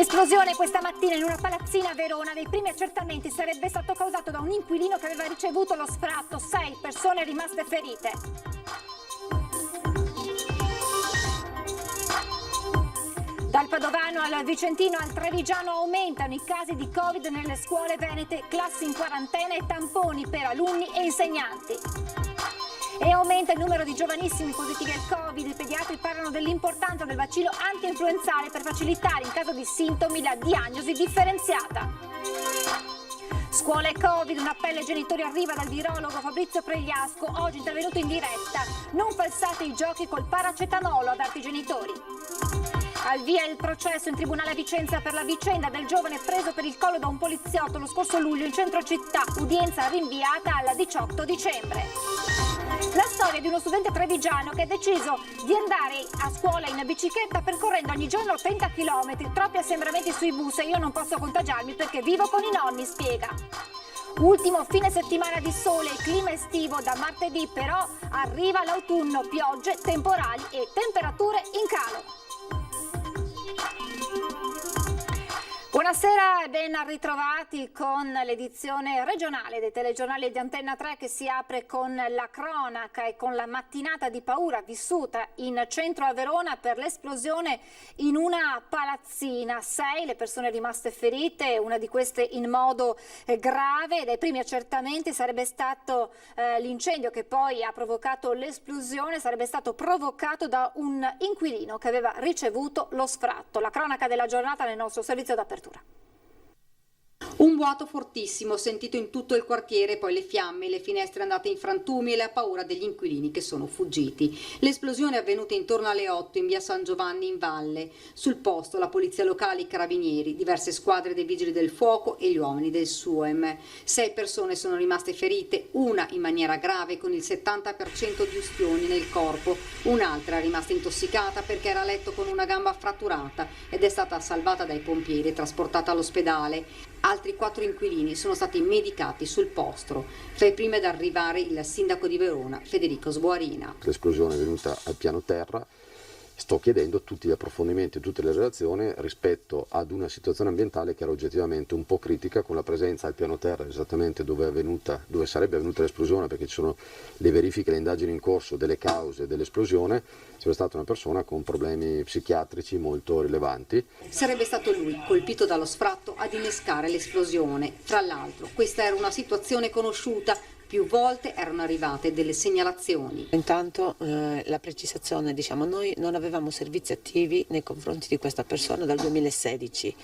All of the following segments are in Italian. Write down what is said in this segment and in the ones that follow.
L'esplosione questa mattina in una palazzina a Verona, dei primi accertamenti sarebbe stato causato da un inquilino che aveva ricevuto lo sfratto, 6 persone rimaste ferite. Dal Padovano al Vicentino al Trevigiano aumentano i casi di Covid nelle scuole venete, classi in quarantena e tamponi per alunni e insegnanti. E aumenta il numero di giovanissimi positivi al Covid. I pediatri parlano dell'importanza del vaccino anti-influenzale per facilitare in caso di sintomi la diagnosi differenziata. Scuole Covid, un appello ai genitori arriva dal virologo Fabrizio Pregliasco, oggi intervenuto in diretta. Non falsate i giochi col paracetamolo, avverte i genitori. Al via il processo in tribunale a Vicenza per la vicenda del giovane preso per il collo da un poliziotto lo scorso luglio in centro città, udienza rinviata al 18 dicembre. La storia di uno studente trevigiano che ha deciso di andare a scuola in bicicletta percorrendo ogni giorno 30 km, troppi assembramenti sui bus e io non posso contagiarmi perché vivo con i nonni, spiega. Ultimo fine settimana di sole e clima estivo da martedì, però arriva l'autunno, piogge, temporali e temperature in calo. Buonasera e ben ritrovati con l'edizione regionale dei telegiornali di Antenna 3 che si apre con la cronaca e con la mattinata di paura vissuta in centro a Verona per l'esplosione in una palazzina. 6 le persone rimaste ferite, una di queste in modo grave. Dai primi accertamenti sarebbe stato l'incendio che poi ha provocato l'esplosione, sarebbe stato provocato da un inquilino che aveva ricevuto lo sfratto. La cronaca della giornata nel nostro servizio d'apertura. Un boato fortissimo sentito in tutto il quartiere, poi le fiamme, le finestre andate in frantumi e la paura degli inquilini che sono fuggiti. L'esplosione è avvenuta intorno alle 8 in via San Giovanni in Valle. Sul posto la polizia locale, i carabinieri, diverse squadre dei vigili del fuoco e gli uomini del SUEM. 6 persone sono rimaste ferite, una in maniera grave con il 70% di ustioni nel corpo, un'altra è rimasta intossicata perché era a letto con una gamba fratturata ed è stata salvata dai pompieri e trasportata all'ospedale. Altri 4 inquilini sono stati medicati sul posto. Tra i primi ad arrivare il sindaco di Verona, Federico Sboarina. L'esplosione è venuta al piano terra. Sto chiedendo tutti gli approfondimenti, tutte le relazioni rispetto ad una situazione ambientale che era oggettivamente un po' critica, con la presenza al piano terra esattamente dove sarebbe avvenuta l'esplosione, perché ci sono le verifiche, le indagini in corso delle cause dell'esplosione. C'era stata una persona con problemi psichiatrici molto rilevanti. Sarebbe stato lui, colpito dallo sfratto, ad innescare l'esplosione. Tra l'altro, questa era una situazione conosciuta. Più volte erano arrivate delle segnalazioni. Intanto la precisazione, noi non avevamo servizi attivi nei confronti di questa persona dal 2016.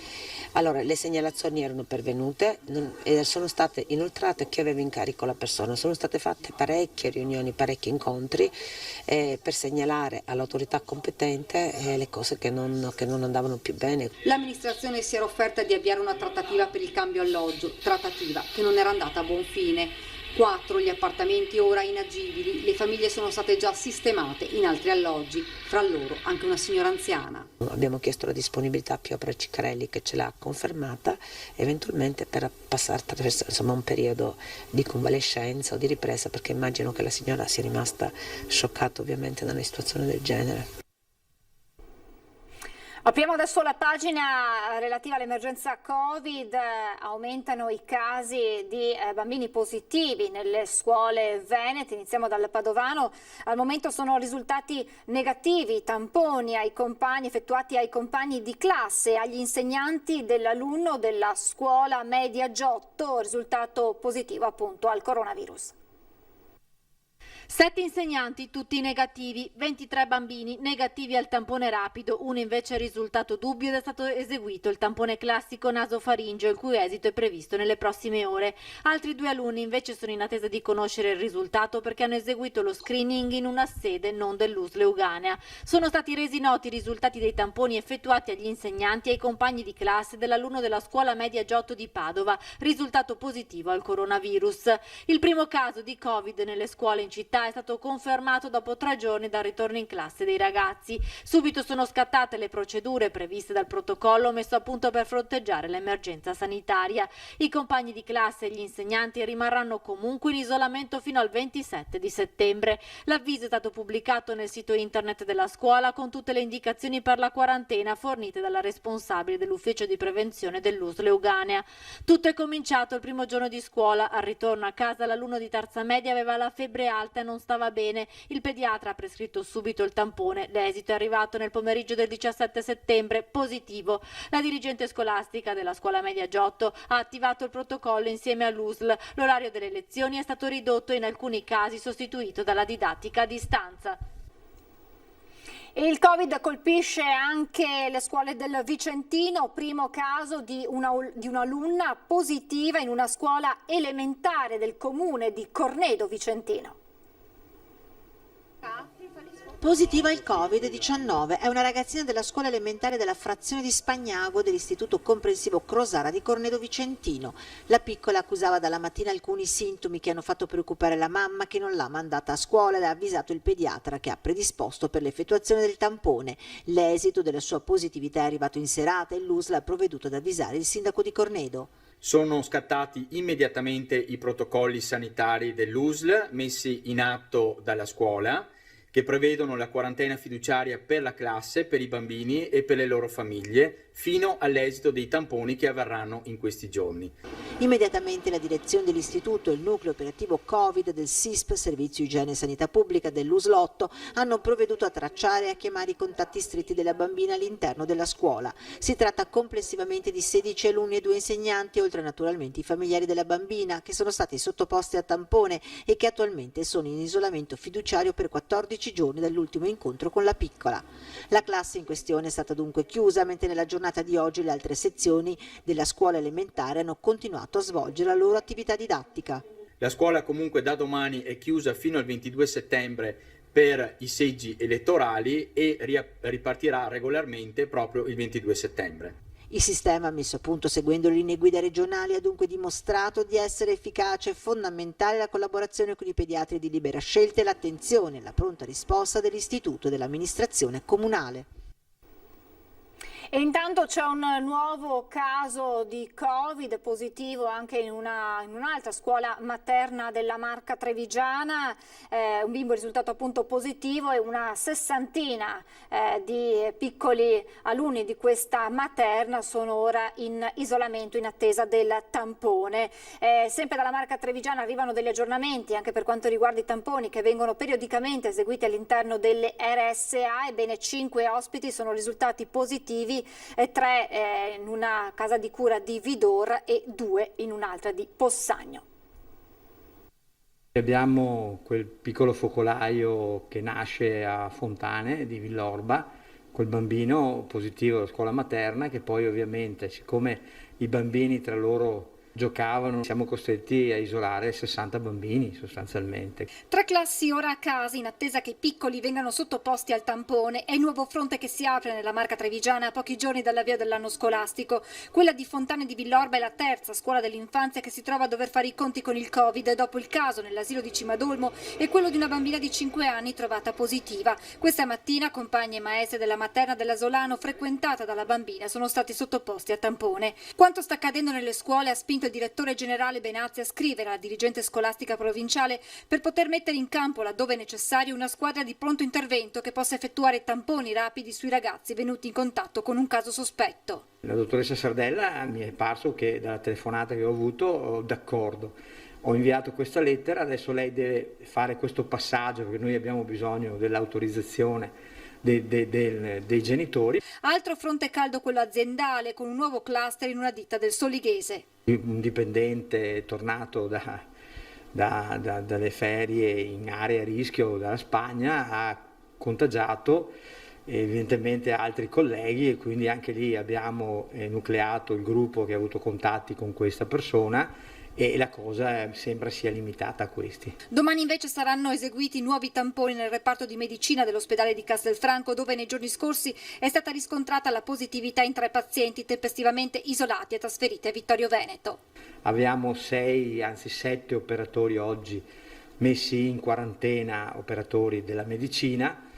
Allora le segnalazioni erano pervenute e sono state inoltrate a chi aveva in carico la persona. Sono state fatte parecchie riunioni, parecchi incontri per segnalare all'autorità competente le cose che non andavano più bene. L'amministrazione si era offerta di avviare una trattativa per il cambio alloggio, trattativa che non era andata a buon fine. 4 gli appartamenti ora inagibili, le famiglie sono state già sistemate in altri alloggi, fra loro anche una signora anziana. Abbiamo chiesto la disponibilità a Piopra Ciccarelli che ce l'ha confermata, eventualmente per passare attraverso un periodo di convalescenza o di ripresa, perché immagino che la signora sia rimasta scioccata ovviamente da una situazione del genere. Apriamo adesso la pagina relativa all'emergenza Covid. Aumentano i casi di bambini positivi nelle scuole venete. Iniziamo dal Padovano. Al momento sono risultati negativi, tamponi effettuati ai compagni di classe, agli insegnanti dell'alunno della scuola media Giotto, risultato positivo appunto al coronavirus. 7 insegnanti, tutti negativi, 23 bambini negativi al tampone rapido, uno invece è risultato dubbio ed è stato eseguito il tampone classico nasofaringeo, il cui esito è previsto nelle prossime ore. Altri 2 alunni invece sono in attesa di conoscere il risultato perché hanno eseguito lo screening in una sede non dell'USL Euganea. Sono stati resi noti i risultati dei tamponi effettuati agli insegnanti e ai compagni di classe dell'alunno della scuola media Giotto di Padova, risultato positivo al coronavirus. Il primo caso di Covid nelle scuole in città è stato confermato dopo 3 giorni dal ritorno in classe dei ragazzi. Subito sono scattate le procedure previste dal protocollo messo a punto per fronteggiare l'emergenza sanitaria. I compagni di classe e gli insegnanti rimarranno comunque in isolamento fino al 27 di settembre. L'avviso è stato pubblicato nel sito internet della scuola con tutte le indicazioni per la quarantena fornite dalla responsabile dell'ufficio di prevenzione dell'USL Euganea. Tutto è cominciato il primo giorno di scuola. Al ritorno a casa l'alunno di terza media aveva la febbre alta e non stava bene. Il pediatra ha prescritto subito il tampone. L'esito è arrivato nel pomeriggio del 17 settembre, positivo. La dirigente scolastica della scuola media Giotto ha attivato il protocollo insieme all'USL. L'orario delle lezioni è stato ridotto e in alcuni casi sostituito dalla didattica a distanza. Il Covid colpisce anche le scuole del Vicentino, primo caso di un'alunna positiva in una scuola elementare del comune di Cornedo Vicentino. Positiva il Covid-19, è una ragazzina della scuola elementare della frazione di Spagnago dell'istituto comprensivo Crosara di Cornedo Vicentino. La piccola accusava dalla mattina alcuni sintomi che hanno fatto preoccupare la mamma, che non l'ha mandata a scuola ed ha avvisato il pediatra che ha predisposto per l'effettuazione del tampone. L'esito della sua positività è arrivato in serata e l'USL ha provveduto ad avvisare il sindaco di Cornedo. Sono scattati immediatamente i protocolli sanitari dell'USL messi in atto dalla scuola, che prevedono la quarantena fiduciaria per la classe, per i bambini e per le loro famiglie, fino all'esito dei tamponi che avverranno in questi giorni. Immediatamente la direzione dell'istituto e il nucleo operativo Covid del SISP, Servizio Igiene e Sanità Pubblica dell'USL 8, hanno provveduto a tracciare e a chiamare i contatti stretti della bambina all'interno della scuola. Si tratta complessivamente di 16 alunni e 2 insegnanti, oltre naturalmente i familiari della bambina, che sono stati sottoposti a tampone e che attualmente sono in isolamento fiduciario per 14 giorni dall'ultimo incontro con la piccola. La classe in questione è stata dunque chiusa, mentre nella giornata di oggi le altre sezioni della scuola elementare hanno continuato a svolgere la loro attività didattica. La scuola comunque da domani è chiusa fino al 22 settembre per i seggi elettorali e ripartirà regolarmente proprio il 22 settembre. Il sistema messo a punto seguendo le linee guida regionali ha dunque dimostrato di essere efficace e fondamentale la collaborazione con i pediatri di libera scelta e l'attenzione e la pronta risposta dell'istituto e dell'amministrazione comunale. E intanto c'è un nuovo caso di Covid positivo anche in un'altra scuola materna della Marca Trevigiana, un bimbo risultato appunto positivo e una sessantina di piccoli alunni di questa materna sono ora in isolamento in attesa del tampone. Sempre dalla Marca Trevigiana arrivano degli aggiornamenti anche per quanto riguarda i tamponi che vengono periodicamente eseguiti all'interno delle RSA. Ebbene, 5 ospiti sono risultati positivi, 3 in una casa di cura di Vidor e 2 in un'altra di Possagno. Abbiamo quel piccolo focolaio che nasce a Fontane di Villorba, quel bambino positivo alla scuola materna che poi ovviamente, siccome i bambini tra loro giocavano, siamo costretti a isolare 60 bambini sostanzialmente. 3 classi ora a casa in attesa che i piccoli vengano sottoposti al tampone. È il nuovo fronte che si apre nella Marca Trevigiana a pochi giorni dall'avvio dell'anno scolastico. Quella di Fontane di Villorba è la terza scuola dell'infanzia che si trova a dover fare i conti con il Covid dopo il caso nell'asilo di Cimadolmo e quello di una bambina di 5 anni trovata positiva. Questa mattina compagni e maestre della materna della Solano frequentata dalla bambina sono stati sottoposti a tampone. Quanto sta accadendo nelle scuole ha spinto il direttore generale Benazzi a scrivere alla dirigente scolastica provinciale per poter mettere in campo, laddove necessario, una squadra di pronto intervento che possa effettuare tamponi rapidi sui ragazzi venuti in contatto con un caso sospetto. La dottoressa Sardella mi è parso che dalla telefonata che ho avuto, d'accordo. Ho inviato questa lettera, adesso lei deve fare questo passaggio perché noi abbiamo bisogno dell'autorizzazione dei genitori. Altro fronte caldo quello aziendale, con un nuovo cluster in una ditta del Solighese. Un dipendente tornato dalle ferie in area a rischio dalla Spagna ha contagiato evidentemente altri colleghi e quindi anche lì abbiamo nucleato il gruppo che ha avuto contatti con questa persona e la cosa sembra sia limitata a questi. Domani invece saranno eseguiti nuovi tamponi nel reparto di medicina dell'ospedale di Castelfranco, dove nei giorni scorsi è stata riscontrata la positività in 3 pazienti tempestivamente isolati e trasferiti a Vittorio Veneto. Abbiamo 6, anzi 7 operatori oggi messi in quarantena operatori della medicina.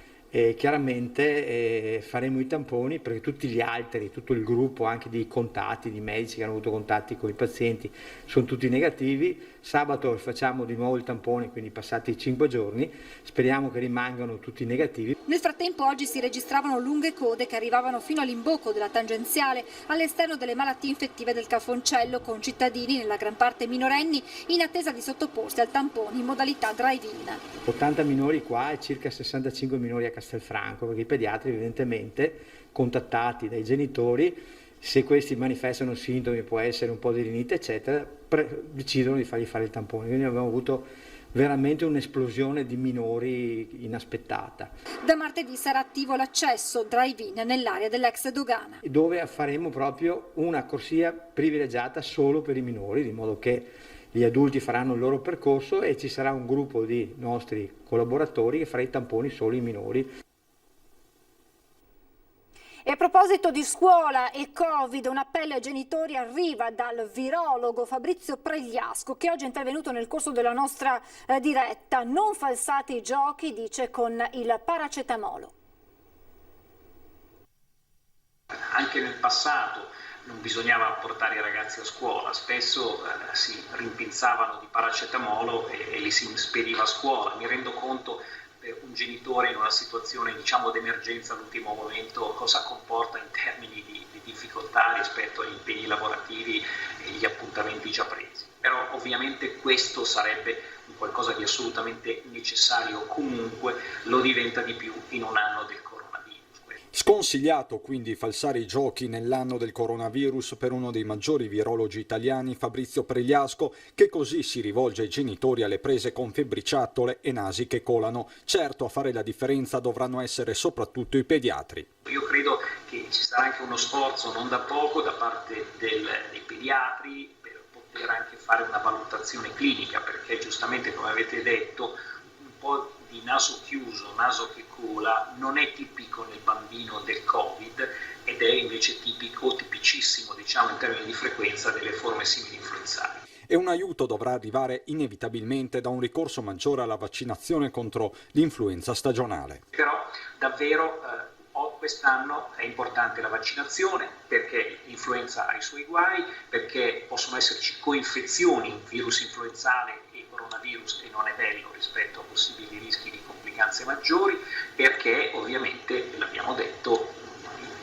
Chiaramente faremo i tamponi perché tutti gli altri, tutto il gruppo anche di contatti, di medici che hanno avuto contatti con i pazienti sono tutti negativi. Sabato facciamo di nuovo il tampone, quindi passati 5 giorni, speriamo che rimangano tutti negativi. Nel frattempo oggi si registravano lunghe code che arrivavano fino all'imbocco della tangenziale all'esterno delle malattie infettive del Cafoncello, con cittadini, nella gran parte minorenni, in attesa di sottoporsi al tampone in modalità drive-in. 80 minori qua e circa 65 minori a Castelfranco, perché i pediatri evidentemente contattati dai genitori, se questi manifestano sintomi, può essere un po' di rinite eccetera, decidono di fargli fare il tampone. Quindi abbiamo avuto veramente un'esplosione di minori inaspettata. Da martedì sarà attivo l'accesso drive-in nell'area dell'ex dogana, dove faremo proprio una corsia privilegiata solo per i minori, di modo che gli adulti faranno il loro percorso e ci sarà un gruppo di nostri collaboratori che farà i tamponi solo ai minori. E a proposito di scuola e Covid, un appello ai genitori arriva dal virologo Fabrizio Pregliasco, che oggi è intervenuto nel corso della nostra diretta. Non falsate i giochi, dice, con il paracetamolo. Anche nel passato non bisognava portare i ragazzi a scuola, spesso si rimpinzavano di paracetamolo e li si spediva a scuola. Mi rendo conto un genitore in una situazione, diciamo, d'emergenza all'ultimo momento cosa comporta in termini di difficoltà rispetto agli impegni lavorativi e gli appuntamenti già presi. Però ovviamente questo sarebbe un qualcosa di assolutamente necessario, comunque lo diventa di più in un anno del coronavirus. Sconsigliato quindi falsare i giochi nell'anno del coronavirus per uno dei maggiori virologi italiani, Fabrizio Pregliasco, che così si rivolge ai genitori alle prese con febbriciattole e nasi che colano. Certo, a fare la differenza dovranno essere soprattutto i pediatri. Io credo che ci sarà anche uno sforzo non da poco da parte dei pediatri per poter anche fare una valutazione clinica, perché giustamente, come avete detto, un po' di naso chiuso, naso che cola non è tipico nel bambino del Covid ed è invece tipicissimo, diciamo, in termini di frequenza delle forme simili influenzali. E un aiuto dovrà arrivare inevitabilmente da un ricorso maggiore alla vaccinazione contro l'influenza stagionale. Però davvero quest'anno è importante la vaccinazione, perché l'influenza ha i suoi guai, perché possono esserci coinfezioni, virus influenzale e coronavirus, e non è bello rispetto a possibili rischi di complicanze maggiori, perché ovviamente, l'abbiamo detto,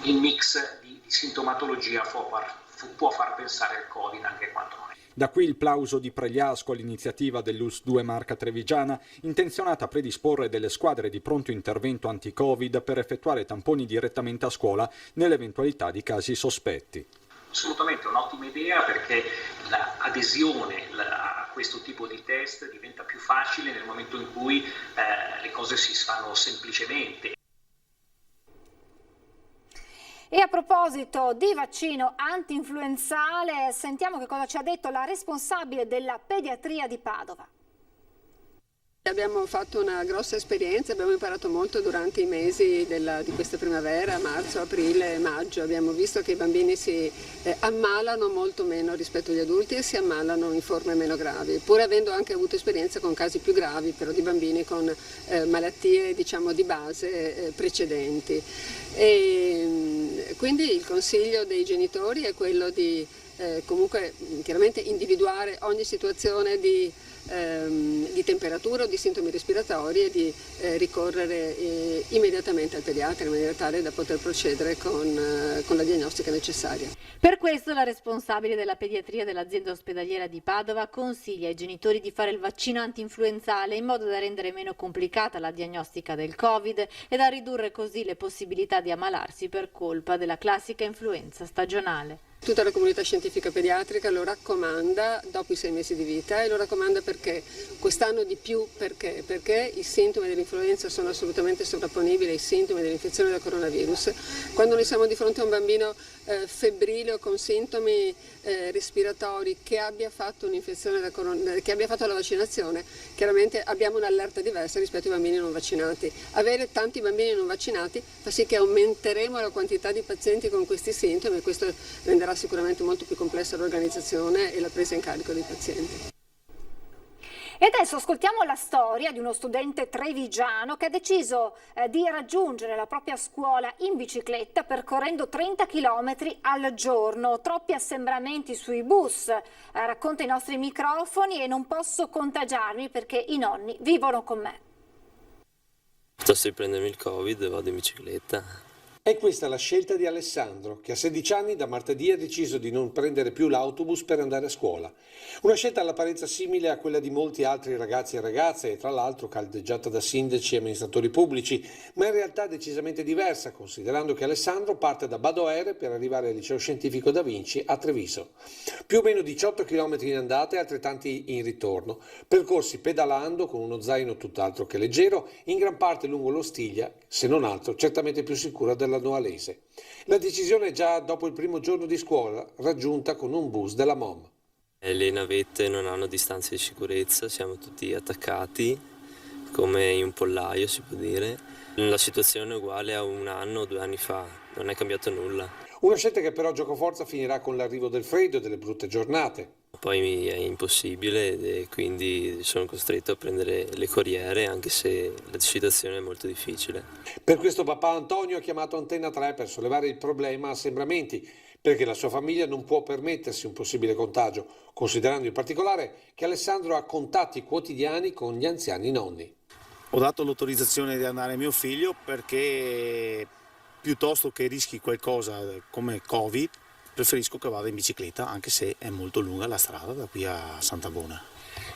il mix di sintomatologia può far pensare al Covid anche quando non è. Da qui il plauso di Pregliasco all'iniziativa dell'US2 Marca Trevigiana, intenzionata a predisporre delle squadre di pronto intervento anti-Covid per effettuare tamponi direttamente a scuola nell'eventualità di casi sospetti. Assolutamente un'ottima idea, perché l'adesione a questo tipo di test diventa più facile nel momento in cui le cose si fanno semplicemente. E a proposito di vaccino antinfluenzale, sentiamo che cosa ci ha detto la responsabile della pediatria di Padova. Abbiamo fatto una grossa esperienza, abbiamo imparato molto durante i mesi di questa primavera, marzo, aprile, maggio. Abbiamo visto che i bambini si ammalano molto meno rispetto agli adulti e si ammalano in forme meno gravi, pur avendo anche avuto esperienza con casi più gravi, però di bambini con malattie, diciamo, di base precedenti. E quindi il consiglio dei genitori è quello di comunque chiaramente individuare ogni situazione di temperatura o di sintomi respiratori e di ricorrere immediatamente al pediatra in maniera tale da poter procedere con la diagnostica necessaria. Per questo la responsabile della pediatria dell'azienda ospedaliera di Padova consiglia ai genitori di fare il vaccino antinfluenzale in modo da rendere meno complicata la diagnostica del Covid e da ridurre così le possibilità di ammalarsi per colpa della classica influenza stagionale. Tutta la comunità scientifica pediatrica lo raccomanda dopo i 6 mesi di vita, e lo raccomanda perché quest'anno di più, perché i sintomi dell'influenza sono assolutamente sovrapponibili ai sintomi dell'infezione da coronavirus. Quando noi siamo di fronte a un bambino febbrile o con sintomi respiratori che abbia fatto un'infezione che abbia fatto la vaccinazione, chiaramente abbiamo un'allerta diversa rispetto ai bambini non vaccinati. Avere tanti bambini non vaccinati fa sì che aumenteremo la quantità di pazienti con questi sintomi, e questo renderà sicuramente molto più complessa l'organizzazione e la presa in carico dei pazienti. E adesso ascoltiamo la storia di uno studente trevigiano che ha deciso di raggiungere la propria scuola in bicicletta percorrendo 30 km al giorno. Troppi assembramenti sui bus, racconta ai nostri microfoni, e non posso contagiarmi perché i nonni vivono con me. Piuttosto di prendermi il Covid vado in bicicletta. È questa la scelta di Alessandro, che a 16 anni da martedì ha deciso di non prendere più l'autobus per andare a scuola. Una scelta all'apparenza simile a quella di molti altri ragazzi e ragazze e tra l'altro caldeggiata da sindaci e amministratori pubblici, ma in realtà decisamente diversa, considerando che Alessandro parte da Badoere per arrivare al liceo scientifico Da Vinci a Treviso. Più o meno 18 km in andata e altrettanti in ritorno, percorsi pedalando con uno zaino tutt'altro che leggero, in gran parte lungo lo Stiglia, se non altro certamente più sicura della Noalese. La decisione è già dopo il primo giorno di scuola, raggiunta con un bus della MOM. Le navette non hanno distanze di sicurezza, siamo tutti attaccati come in un pollaio, si può dire. La situazione è uguale a 1 anno o 2 anni fa, non è cambiato nulla. Una scelta che però giocoforza finirà con l'arrivo del freddo e delle brutte giornate. Poi è impossibile e quindi sono costretto a prendere le corriere, anche se la situazione è molto difficile. Per questo papà Antonio ha chiamato Antenna 3 per sollevare il problema assembramenti, perché la sua famiglia non può permettersi un possibile contagio, considerando in particolare che Alessandro ha contatti quotidiani con gli anziani nonni. Ho dato l'autorizzazione di andare a mio figlio perché piuttosto che rischi qualcosa come Covid, preferisco che vada in bicicletta, anche se è molto lunga la strada da qui a Sant'Abona.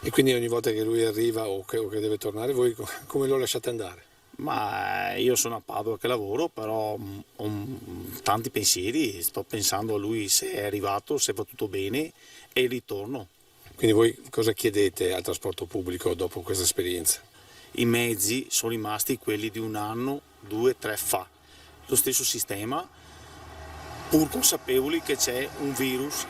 E quindi ogni volta che lui arriva o che deve tornare, voi come lo lasciate andare? Ma io sono a Padova che lavoro, però ho tanti pensieri, sto pensando a lui se è arrivato, se va tutto bene e ritorno. Quindi voi cosa chiedete al trasporto pubblico dopo questa esperienza? I mezzi sono rimasti quelli di 1 anno, 2, 3 fa, lo stesso sistema, pur consapevoli che c'è un virus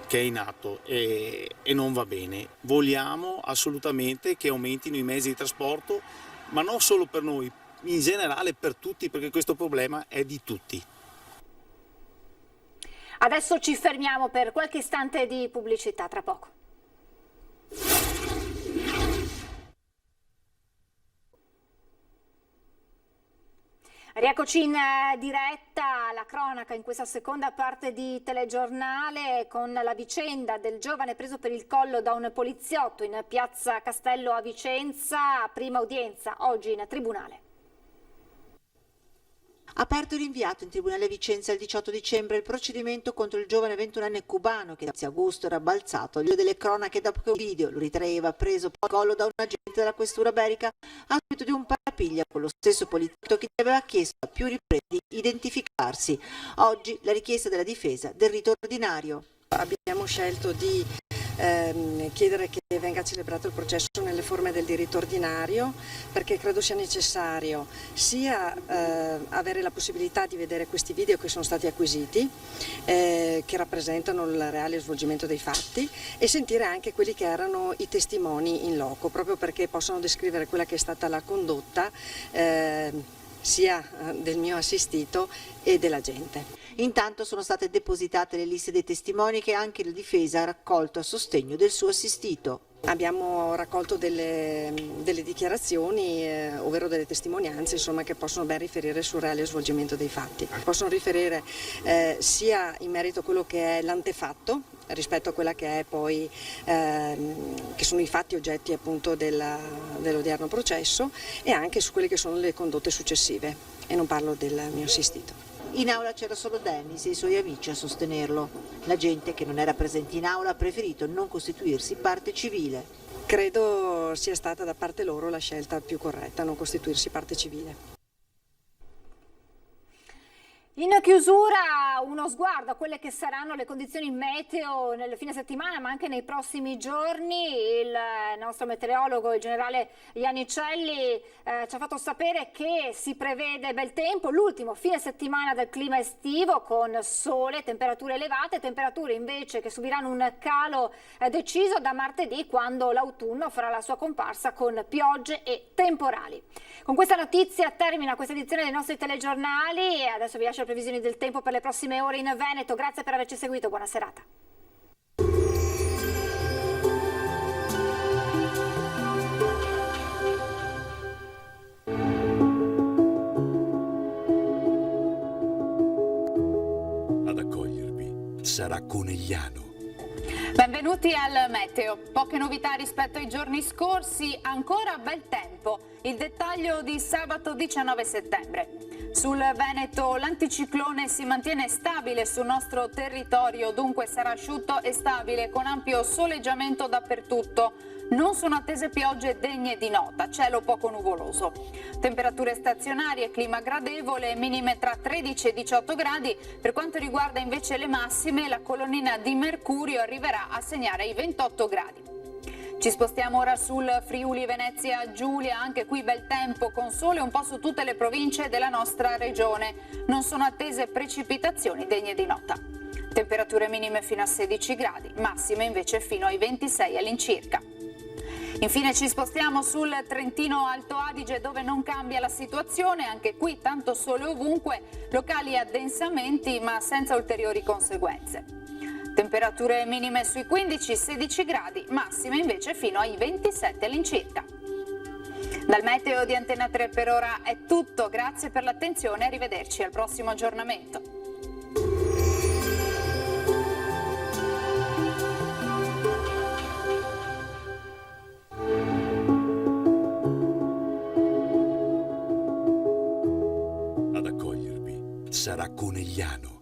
che è in atto e non va bene. Vogliamo assolutamente che aumentino i mezzi di trasporto, ma non solo per noi, in generale per tutti, perché questo problema è di tutti. Adesso ci fermiamo per qualche istante di pubblicità, tra poco. Rieccoci in diretta alla cronaca in questa seconda parte di telegiornale con la vicenda del giovane preso per il collo da un poliziotto in piazza Castello a Vicenza, prima udienza oggi in tribunale. Aperto e rinviato in tribunale a Vicenza il 18 dicembre il procedimento contro il giovane 21enne cubano che da agosto era balzato agli occhi delle cronache dopo che un video lo ritraeva preso poi al collo da un agente della questura bellica a seguito di un parapiglia con lo stesso poliziotto che gli aveva chiesto a più riprese di identificarsi. Oggi la richiesta della difesa del rito ordinario. Abbiamo scelto di chiedere che venga celebrato il processo nelle forme del diritto ordinario perché credo sia necessario sia avere la possibilità di vedere questi video che sono stati acquisiti, che rappresentano il reale svolgimento dei fatti, e sentire anche quelli che erano i testimoni in loco, proprio perché possono descrivere quella che è stata la condotta sia del mio assistito e della gente. Intanto sono state depositate le liste dei testimoni che anche la difesa ha raccolto a sostegno del suo assistito. Abbiamo raccolto delle dichiarazioni, ovvero delle testimonianze, insomma, che possono ben riferire sul reale svolgimento dei fatti. Possono riferire sia in merito a quello che è l'antefatto, rispetto a quella che è poi che sono i fatti oggetti appunto dell'odierno processo, e anche su quelle che sono le condotte successive, e non parlo del mio assistito. In aula c'era solo Dennis e i suoi amici a sostenerlo. La gente che non era presente in aula ha preferito non costituirsi parte civile. Credo sia stata da parte loro la scelta più corretta, non costituirsi parte civile. In chiusura uno sguardo a quelle che saranno le condizioni meteo nel fine settimana ma anche nei prossimi giorni. Il nostro meteorologo, il generale Iannicelli, ci ha fatto sapere che si prevede bel tempo, l'ultimo fine settimana del clima estivo con sole, temperature elevate, temperature invece che subiranno un calo deciso da martedì, quando l'autunno farà la sua comparsa con piogge e temporali. Con questa notizia termina questa edizione dei nostri telegiornali e adesso vi lascio le previsioni del tempo per le prossime ore in Veneto. Grazie per averci seguito, buona serata. sarà Conegliano. Benvenuti al Meteo. Poche novità rispetto ai giorni scorsi, ancora bel tempo. Il dettaglio di sabato 19 settembre. Sul Veneto l'anticiclone si mantiene stabile sul nostro territorio, dunque sarà asciutto e stabile con ampio soleggiamento dappertutto. Non sono attese piogge degne di nota, cielo poco nuvoloso. Temperature stazionarie, clima gradevole, minime tra 13 e 18 gradi. Per quanto riguarda invece le massime, la colonnina di Mercurio arriverà a segnare i 28 gradi. Ci spostiamo ora sul Friuli Venezia Giulia, anche qui bel tempo con sole un po' su tutte le province della nostra regione. Non sono attese precipitazioni degne di nota. Temperature minime fino a 16 gradi, massime invece fino ai 26 all'incirca. Infine ci spostiamo sul Trentino Alto Adige dove non cambia la situazione, anche qui tanto sole ovunque, locali addensamenti ma senza ulteriori conseguenze. Temperature minime sui 15-16 gradi, massime invece fino ai 27 all'incirca. Dal Meteo di Antena 3 per ora è tutto, grazie per l'attenzione e arrivederci al prossimo aggiornamento. Ad accogliervi sarà Conegliano.